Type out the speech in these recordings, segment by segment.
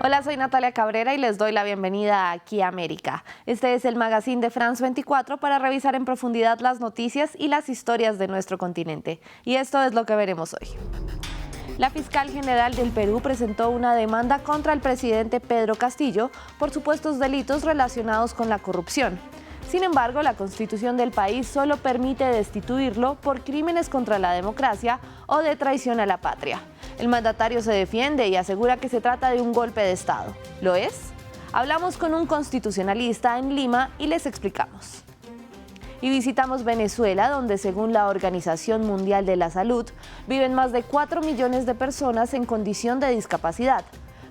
Hola, soy Natalia Cabrera y les doy la bienvenida a Aquí América. Este es el magazine de France 24 para revisar en profundidad las noticias y las historias de nuestro continente. Y esto es lo que veremos hoy. La fiscal general del Perú presentó una demanda contra el presidente Pedro Castillo por supuestos delitos relacionados con la corrupción. Sin embargo, la Constitución del país solo permite destituirlo por crímenes contra la democracia o de traición a la patria. El mandatario se defiende y asegura que se trata de un golpe de Estado. ¿Lo es? Hablamos con un constitucionalista en Lima y les explicamos. Y visitamos Venezuela, donde según la Organización Mundial de la Salud, viven más de 4 millones de personas en condición de discapacidad,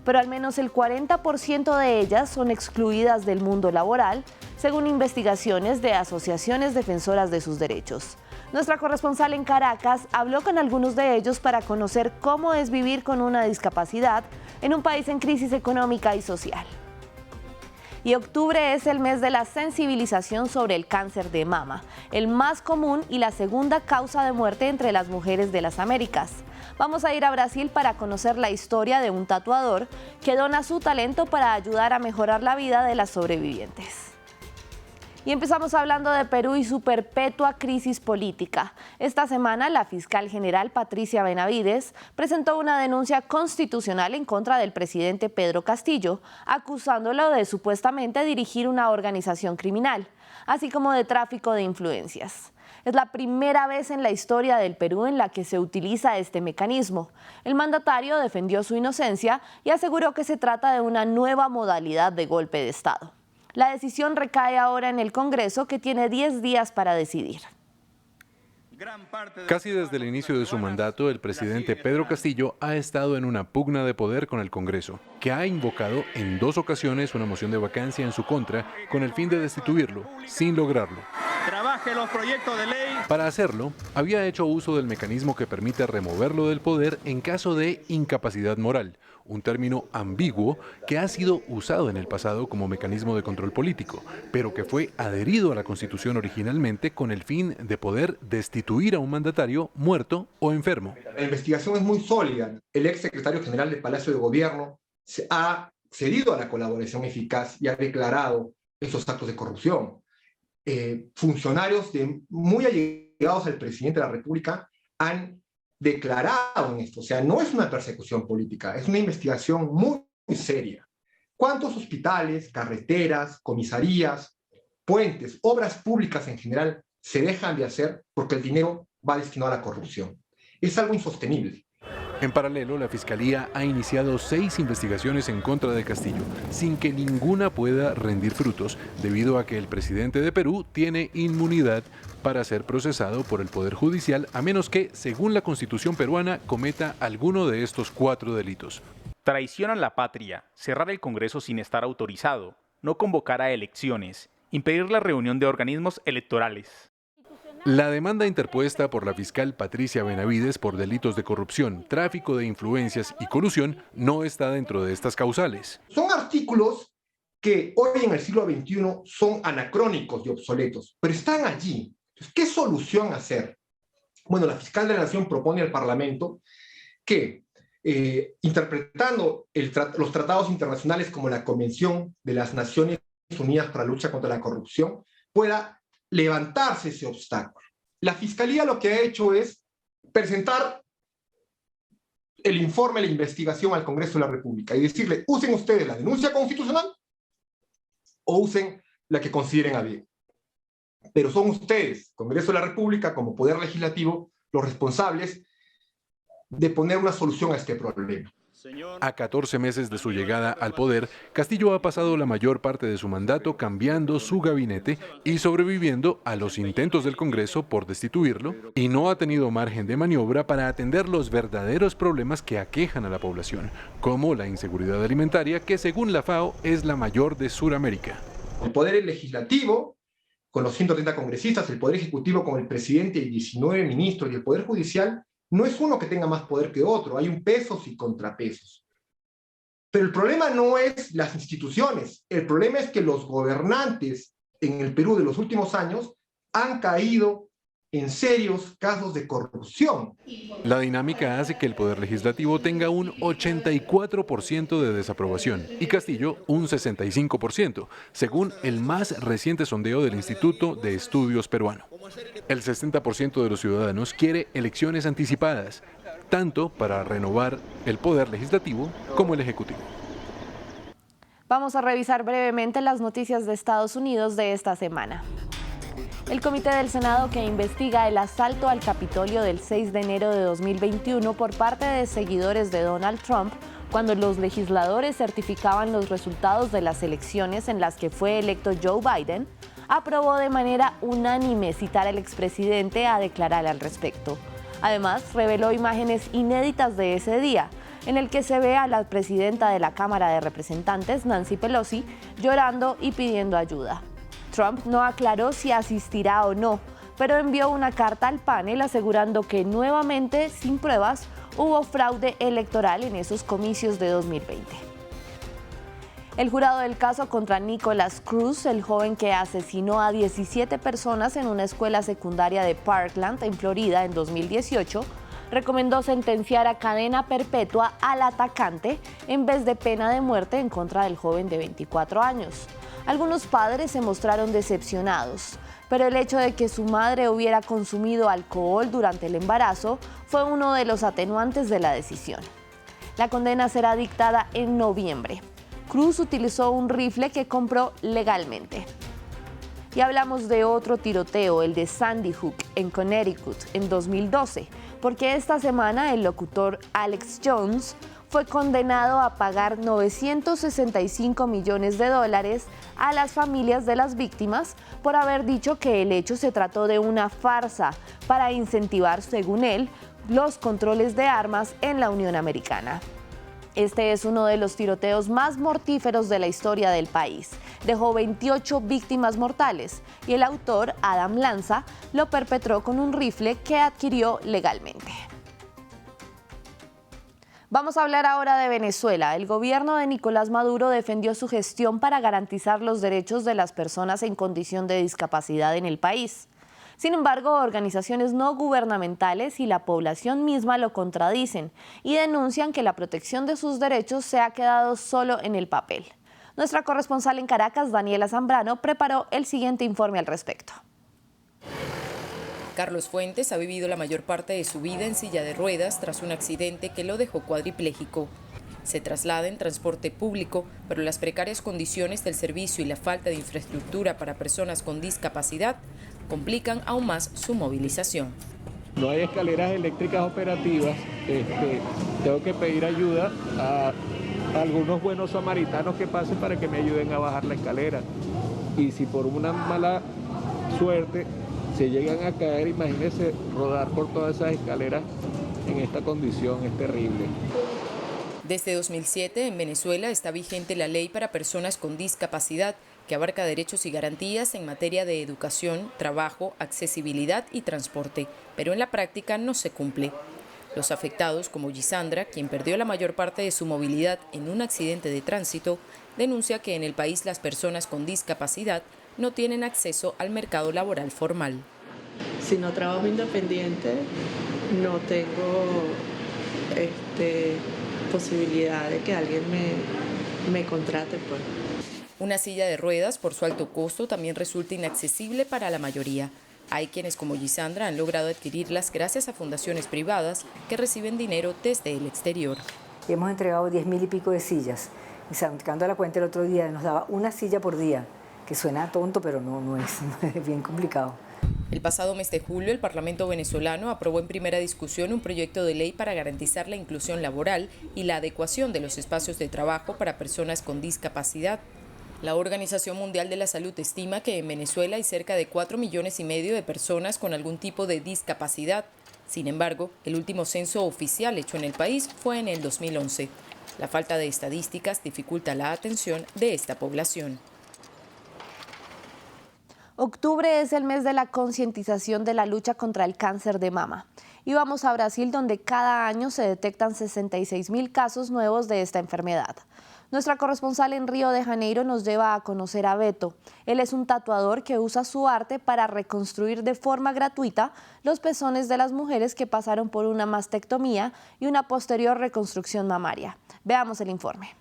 pero al menos el 40% de ellas son excluidas del mundo laboral, según investigaciones de asociaciones defensoras de sus derechos. Nuestra corresponsal en Caracas habló con algunos de ellos para conocer cómo es vivir con una discapacidad en un país en crisis económica y social. Y octubre es el mes de la sensibilización sobre el cáncer de mama, el más común y la segunda causa de muerte entre las mujeres de las Américas. Vamos a ir a Brasil para conocer la historia de un tatuador que dona su talento para ayudar a mejorar la vida de las sobrevivientes. Y empezamos hablando de Perú y su perpetua crisis política. Esta semana, la fiscal general Patricia Benavides presentó una denuncia constitucional en contra del presidente Pedro Castillo, acusándolo de supuestamente dirigir una organización criminal, así como de tráfico de influencias. Es la primera vez en la historia del Perú en la que se utiliza este mecanismo. El mandatario defendió su inocencia y aseguró que se trata de una nueva modalidad de golpe de Estado. La decisión recae ahora en el Congreso, que tiene 10 días para decidir. Casi desde el inicio de su mandato, el presidente Pedro Castillo ha estado en una pugna de poder con el Congreso, que ha invocado en 2 ocasiones una moción de vacancia en su contra con el fin de destituirlo, sin lograrlo. Trabaje los proyectos de ley. Para hacerlo, había hecho uso del mecanismo que permite removerlo del poder en caso de incapacidad moral, un término ambiguo que ha sido usado en el pasado como mecanismo de control político, pero que fue adherido a la Constitución originalmente con el fin de poder destituir a un mandatario muerto o enfermo. La investigación es muy sólida. El ex secretario general del Palacio de Gobierno ha cedido a la colaboración eficaz y ha declarado esos actos de corrupción. Funcionarios muy allegados al presidente de la República han declarado en esto. O sea, no es una persecución política, es una investigación muy, muy seria. ¿Cuántos hospitales, carreteras, comisarías, puentes, obras públicas en general se dejan de hacer porque el dinero va destinado a la corrupción? Es algo insostenible. En paralelo, la Fiscalía ha iniciado 6 investigaciones en contra de Castillo, sin que ninguna pueda rendir frutos, debido a que el presidente de Perú tiene inmunidad para ser procesado por el Poder Judicial, a menos que, según la Constitución peruana, cometa alguno de estos 4 delitos. Traición a la patria, cerrar el Congreso sin estar autorizado, no convocar a elecciones, impedir la reunión de organismos electorales. La demanda interpuesta por la fiscal Patricia Benavides por delitos de corrupción, tráfico de influencias y colusión no está dentro de estas causales. Son artículos que hoy en el siglo XXI son anacrónicos y obsoletos, pero están allí. Entonces, ¿qué solución hacer? Bueno, la fiscal de la Nación propone al Parlamento que, interpretando los tratados internacionales como la Convención de las Naciones Unidas para la Lucha contra la Corrupción, pueda levantarse ese obstáculo. La Fiscalía lo que ha hecho es presentar el informe, la investigación al Congreso de la República y decirle, usen ustedes la denuncia constitucional o usen la que consideren a bien. Pero son ustedes, Congreso de la República, como Poder Legislativo, los responsables de poner una solución a este problema. A 14 meses de su llegada al poder, Castillo ha pasado la mayor parte de su mandato cambiando su gabinete y sobreviviendo a los intentos del Congreso por destituirlo, y no ha tenido margen de maniobra para atender los verdaderos problemas que aquejan a la población, como la inseguridad alimentaria, que según la FAO es la mayor de Sudamérica. El Poder Legislativo, con los 130 congresistas, el Poder Ejecutivo con el presidente y 19 ministros, y el Poder Judicial, no es uno que tenga más poder que otro, hay un pesos y contrapesos. Pero el problema no es las instituciones, el problema es que los gobernantes en el Perú de los últimos años han caído en serios casos de corrupción. La dinámica hace que el Poder Legislativo tenga un 84% de desaprobación y Castillo un 65%, según el más reciente sondeo del Instituto de Estudios Peruano. El 60% de los ciudadanos quiere elecciones anticipadas, tanto para renovar el Poder Legislativo como el Ejecutivo. Vamos a revisar brevemente las noticias de Estados Unidos de esta semana. El Comité del Senado que investiga el asalto al Capitolio del 6 de enero de 2021 por parte de seguidores de Donald Trump, cuando los legisladores certificaban los resultados de las elecciones en las que fue electo Joe Biden, aprobó de manera unánime citar al expresidente a declarar al respecto. Además, reveló imágenes inéditas de ese día, en el que se ve a la presidenta de la Cámara de Representantes, Nancy Pelosi, llorando y pidiendo ayuda. Trump no aclaró si asistirá o no, pero envió una carta al panel asegurando que nuevamente, sin pruebas, hubo fraude electoral en esos comicios de 2020. El jurado del caso contra Nicholas Cruz, el joven que asesinó a 17 personas en una escuela secundaria de Parkland, en Florida, en 2018, recomendó sentenciar a cadena perpetua al atacante en vez de pena de muerte en contra del joven de 24 años. Algunos padres se mostraron decepcionados, pero el hecho de que su madre hubiera consumido alcohol durante el embarazo fue uno de los atenuantes de la decisión. La condena será dictada en noviembre. Cruz utilizó un rifle que compró legalmente. Y hablamos de otro tiroteo, el de Sandy Hook, en Connecticut, en 2012, porque esta semana el locutor Alex Jones fue condenado a pagar $965 millones a las familias de las víctimas por haber dicho que el hecho se trató de una farsa para incentivar, según él, los controles de armas en la Unión Americana. Este es uno de los tiroteos más mortíferos de la historia del país. Dejó 28 víctimas mortales y el autor, Adam Lanza, lo perpetró con un rifle que adquirió legalmente. Vamos a hablar ahora de Venezuela. El gobierno de Nicolás Maduro defendió su gestión para garantizar los derechos de las personas en condición de discapacidad en el país. Sin embargo, organizaciones no gubernamentales y la población misma lo contradicen y denuncian que la protección de sus derechos se ha quedado solo en el papel. Nuestra corresponsal en Caracas, Daniela Zambrano, preparó el siguiente informe al respecto. Carlos Fuentes ha vivido la mayor parte de su vida en silla de ruedas tras un accidente que lo dejó cuadripléjico. Se traslada en transporte público, pero las precarias condiciones del servicio y la falta de infraestructura para personas con discapacidad complican aún más su movilización. No hay escaleras eléctricas operativas, tengo que pedir ayuda a algunos buenos samaritanos que pasen para que me ayuden a bajar la escalera. Y si por una mala suerte se llegan a caer, imagínense rodar por todas esas escaleras en esta condición, es terrible. Desde 2007 en Venezuela está vigente la ley para personas con discapacidad, que abarca derechos y garantías en materia de educación, trabajo, accesibilidad y transporte, pero en la práctica no se cumple. Los afectados, como Gisandra, quien perdió la mayor parte de su movilidad en un accidente de tránsito, denuncia que en el país las personas con discapacidad no tienen acceso al mercado laboral formal. Si no trabajo independiente, no tengo posibilidad de que alguien me contrate, pues. Una silla de ruedas, por su alto costo, también resulta inaccesible para la mayoría. Hay quienes, como Gisandra, han logrado adquirirlas gracias a fundaciones privadas que reciben dinero desde el exterior. Hemos entregado 10.000 y pico de sillas. Y sacando la cuenta el otro día, nos daba una silla por día, que suena tonto, pero no es bien complicado. El pasado mes de julio, el Parlamento venezolano aprobó en primera discusión un proyecto de ley para garantizar la inclusión laboral y la adecuación de los espacios de trabajo para personas con discapacidad. La Organización Mundial de la Salud estima que en Venezuela hay cerca de 4,5 millones de personas con algún tipo de discapacidad. Sin embargo, el último censo oficial hecho en el país fue en el 2011. La falta de estadísticas dificulta la atención de esta población. Octubre es el mes de la concientización de la lucha contra el cáncer de mama. Y vamos a Brasil, donde cada año se detectan 66.000 casos nuevos de esta enfermedad. Nuestra corresponsal en Río de Janeiro nos lleva a conocer a Beto. Él es un tatuador que usa su arte para reconstruir de forma gratuita los pezones de las mujeres que pasaron por una mastectomía y una posterior reconstrucción mamaria. Veamos el informe.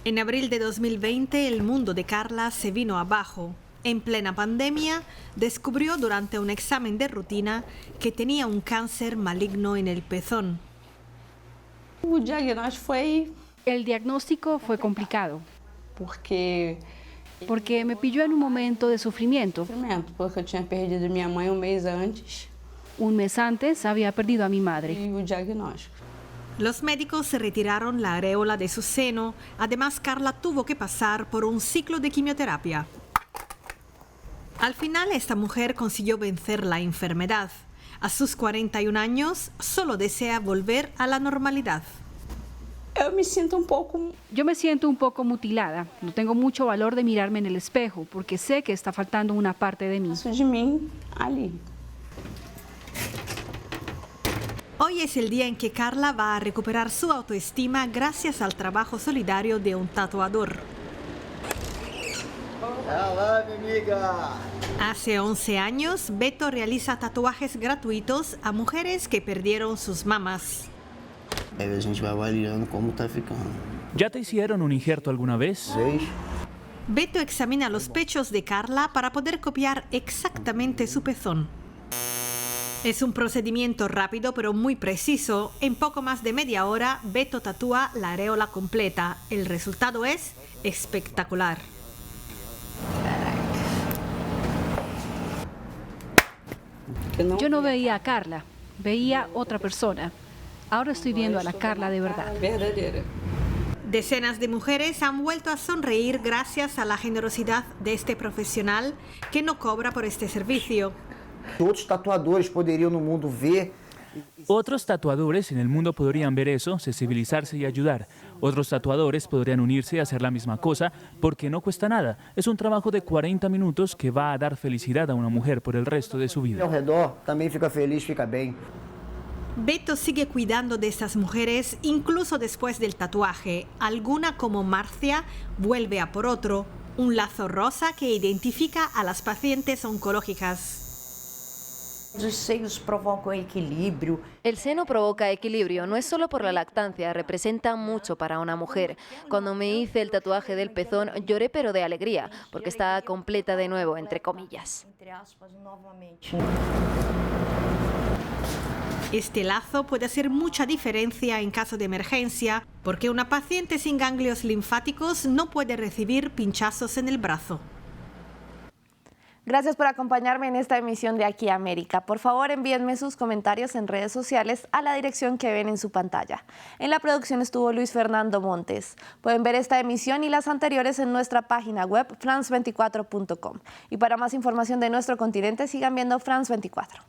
En abril de 2020, el mundo de Carla se vino abajo. En plena pandemia, descubrió durante un examen de rutina que tenía un cáncer maligno en el pezón. El diagnóstico fue complicado porque me pilló en un momento de sufrimiento. porque eu tinha perdido minha mãe mês antes Un mes antes había perdido a mi madre. e o diagnóstico. Los médicos se retiraron la areola de su seno. Además, Carla tuvo que pasar por un ciclo de quimioterapia. Al final, esta mujer consiguió vencer la enfermedad. A sus 41 años, solo desea volver a la normalidad. Eu me sinto pouco. Yo me siento un poco mutilada. No tengo mucho valor de mirarme en el espejo porque sé que está faltando una parte de mí. De mim ali. Hoy es el día en que Carla va a recuperar su autoestima gracias al trabajo solidario de un tatuador. Hola, mi amiga. Hace 11 años, Beto realiza tatuajes gratuitos a mujeres que perdieron sus mamas. A gente vai avaliando como tá ficando. ¿Ya te hicieron un injerto alguna vez? Beto examina los pechos de Carla para poder copiar exactamente su pezón. Es un procedimiento rápido pero muy preciso. En poco más de media hora, Beto tatúa la areola completa. El resultado es espectacular. Yo no veía a Carla, veía otra persona. Ahora estoy viendo a la Carla de verdad. Verdadeira. Decenas de mujeres han vuelto a sonreír gracias a la generosidad de este profesional que no cobra por este servicio. Outros tatuadores poderiam no mundo ver. Otros tatuadores en el mundo podrían ver eso, sensibilizarse y ayudar. Otros tatuadores podrían unirse y hacer la misma cosa porque no cuesta nada. Es un trabajo de 40 minutos que va a dar felicidad a una mujer por el resto de su vida. Ao redor também fica feliz, fica bem. Beto sigue cuidando de estas mujeres incluso después del tatuaje. Alguna, como Marcia, vuelve a por otro, un lazo rosa que identifica a las pacientes oncológicas. Os seios provocam equilíbrio. El seno provoca equilibrio, no es solo por la lactancia, representa mucho para una mujer. Cuando me hice el tatuaje del pezón lloré pero de alegría, porque está completa de nuevo, entre comillas. Este lazo puede hacer mucha diferencia en caso de emergencia, porque una paciente sin ganglios linfáticos no puede recibir pinchazos en el brazo. Gracias por acompañarme en esta emisión de Aquí América. Por favor, envíenme sus comentarios en redes sociales a la dirección que ven en su pantalla. En la producción estuvo Luis Fernando Montes. Pueden ver esta emisión y las anteriores en nuestra página web france24.com. Y para más información de nuestro continente, sigan viendo France 24.